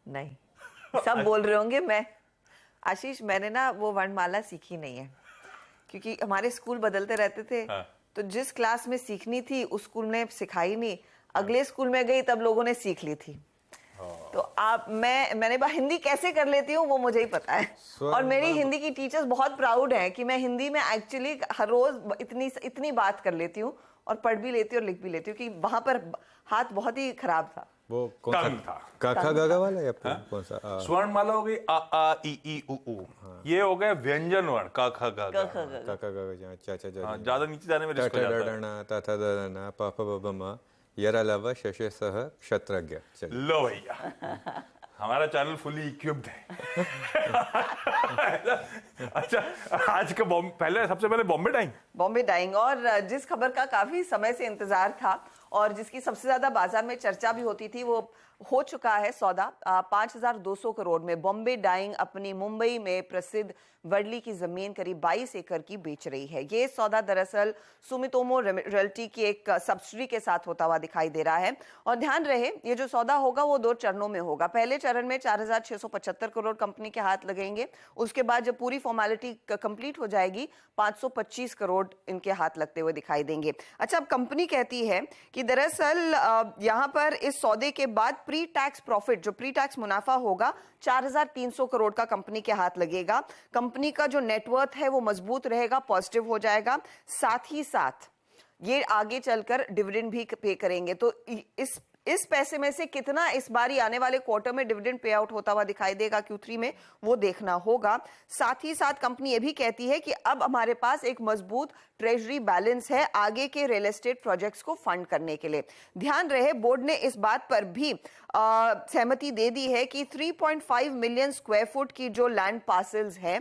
नहीं, सब बोल रहे होंगे। मैं आशीष, मैंने ना वो वर्णमाला सीखी नहीं है, क्योंकि हमारे स्कूल बदलते रहते थे। हाँ। तो जिस क्लास में सीखनी थी उस स्कूल ने सिखाई नहीं, हाँ। अगले स्कूल में गई तब लोगों ने सीख ली थी। तो मैंने हिंदी कैसे कर लेती हूँ वो मुझे ही पता है। और मेरी हिंदी की टीचर्स बहुत प्राउड हैं कि मैं हिंदी में एक्चुअली हर रोज इतनी बात कर लेती हूँ, और पढ़ भी लेती हूँ और लिख भी लेती हूँ, कि वहां पर हाथ बहुत ही खराब था। वो कौन सा था? काका गागा वाला या कौन सा? स्वर्ण माला हो गई आ आ ई उ ऊ। ये हो गए व्यंजन वर्ण का खा गा गा। काका गागा चाचा जा ज्यादा नीचे जाने में रिस्क हो जाता है। ताता दादा पापा बाबा माँ यरा लवा शशे सह क्षत्रज्ञ। लो भैया, हमारा चैनल फुली इक्विप्ड है। अच्छा, आज का सबसे पहले बॉम्बे डाइंग, और जिस खबर का काफी समय से इंतजार था और जिसकी सबसे ज्यादा बाजार में चर्चा भी होती थी, वो हो चुका है सौदा। 5,200 करोड़ में बॉम्बे डाइंग अपनी मुंबई में प्रसिद्ध वर्ली की जमीन करीब 22 एकड़ की बेच रही है। ये सौदा दरअसल सुमितोमो रियल्टी की एक सब्सिडी के साथ होता हुआ दिखाई दे रहा है। और ध्यान रहे, ये जो सौदा होगा वो 2 चरणों में होगा। पहले चरण में 4,675 करोड़ कंपनी के हाथ लगेंगे। उसके बाद जब पूरी फॉर्मेलिटी कंप्लीट हो जाएगी, 525 करोड़ इनके हाथ लगते हुए दिखाई देंगे। अच्छा, अब कंपनी कहती है कि दरअसल यहां पर इस सौदे के बाद प्री टैक्स प्रॉफिट, जो प्री टैक्स मुनाफा होगा, 4,300 करोड़ का कंपनी के हाथ लगेगा। कंपनी का जो नेटवर्थ है वो मजबूत रहेगा, पॉजिटिव हो जाएगा। साथ ही साथ ये आगे चलकर डिविडेंड भी पे करेंगे। तो इस पैसे में से कितना इस बारी आने वाले क्वार्टर में डिविडेंड पे आउट होता हुआ दिखाई देगा Q3 में, वो देखना होगा। साथ ही साथ कंपनी ये भी कहती है कि अब हमारे पास एक मजबूत ट्रेजरी बैलेंस है आगे के रियल एस्टेट प्रोजेक्ट्स को फंड करने के लिए। ध्यान रहे, बोर्ड ने इस बात पर भी सहमति दे दी है कि 3.5 मिलियन स्क्वायर फुट की जो लैंड पार्सल्स है,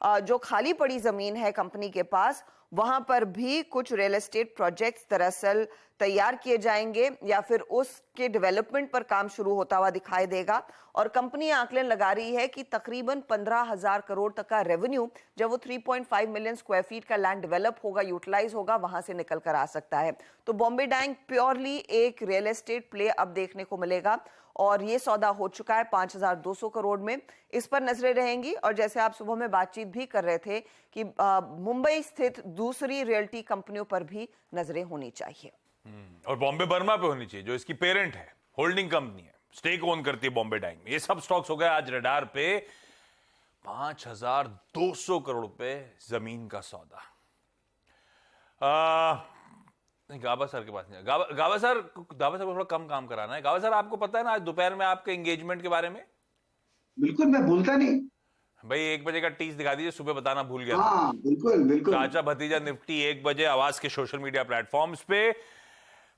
जो खाली पड़ी जमीन है कंपनी के पास, वहां पर भी कुछ रियल एस्टेट प्रोजेक्ट्स दरअसल तैयार किए जाएंगे या फिर उसके डेवलपमेंट पर काम शुरू होता हुआ दिखाई देगा। और कंपनी आकलन लगा रही है कि तकरीबन 15,000 करोड़ तक का रेवेन्यू, जब वो 3.5 मिलियन स्क्वायर फीट का लैंड डेवलप होगा, यूटिलाइज होगा, वहां से निकल कर आ सकता है। तो बॉम्बे डाइंग प्योरली एक रियल एस्टेट प्ले अब देखने को मिलेगा। और ये सौदा हो चुका है 5,200 करोड़ में। इस पर नजरें रहेंगी। और जैसे आप सुबह में बातचीत भी कर रहे थे कि मुंबई स्थित दूसरी रियल्टी कंपनियों पर भी नजरें होनी चाहिए। और बॉम्बे बर्मा पे होनी चाहिए, जो इसकी पेरेंट है, होल्डिंग कंपनी है, स्टेक ओन करती है बॉम्बे डाइंग में। ये सब स्टॉक्स हो गए आज रडार पे। 5,200 करोड़ रुपए जमीन का सौदा। गाबा सर के पास नहीं। गाबा सर को थोड़ा कम काम कराना है। गाबा सर, आपको पता है ना आज दोपहर में आपके एंगेजमेंट के बारे में? बिल्कुल, मैं भूलता नहीं भाई। 1 बजे का टीज दिखा दीजिए, सुबह बताना भूल गया। हाँ, बिल्कुल बिल्कुल। चाचा भतीजा निफ्टी 1 बजे आवाज के सोशल मीडिया प्लेटफॉर्म्स पे।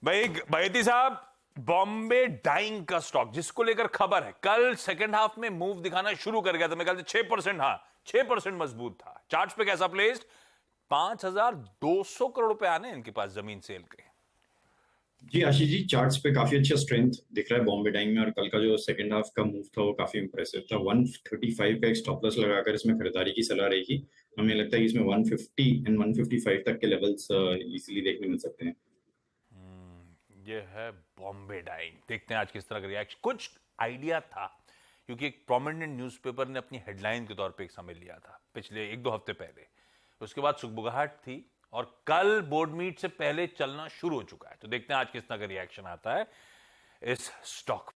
भाई बहेती साहब, बॉम्बे डाइंग का स्टॉक जिसको लेकर खबर है, कल सेकंड हाफ में मूव दिखाना शुरू कर गया था। मैं कहता 6%, हाँ 6% मजबूत था। चार्ट्स पे कैसा प्लेस्ड? 5,200 करोड़ रुपए आने इनके पास जमीन सेल के। जी आशीष जी, चार्ट्स पे काफी अच्छा स्ट्रेंथ दिख रहा है बॉम्बे डाइंग में। और कल का जो सेकंड हाफ का मूव था वो काफी इंप्रेसिव था। 135 का एक स्टॉप लॉस लगाकर इसमें खरीदारी की सलाह रहेगी। हमें लगता है कि इसमें 150 एंड 155 तक के लेवल्स इजीली देखने मिल सकते हैं। ये है बॉम्बे डाइंग। देखते हैं आज किस तरह का रिएक्शन। कुछ आइडिया था, क्योंकि एक प्रोमिनेंट न्यूज़पेपर ने अपनी हेडलाइन के तौर पे एक समय लिया था पिछले 1-2 हफ्ते पहले। उसके बाद सुगबुगाहट थी और कल बोर्ड मीट से पहले चलना शुरू हो चुका है। तो देखते हैं आज किस तरह का रिएक्शन आता है इस स्टॉक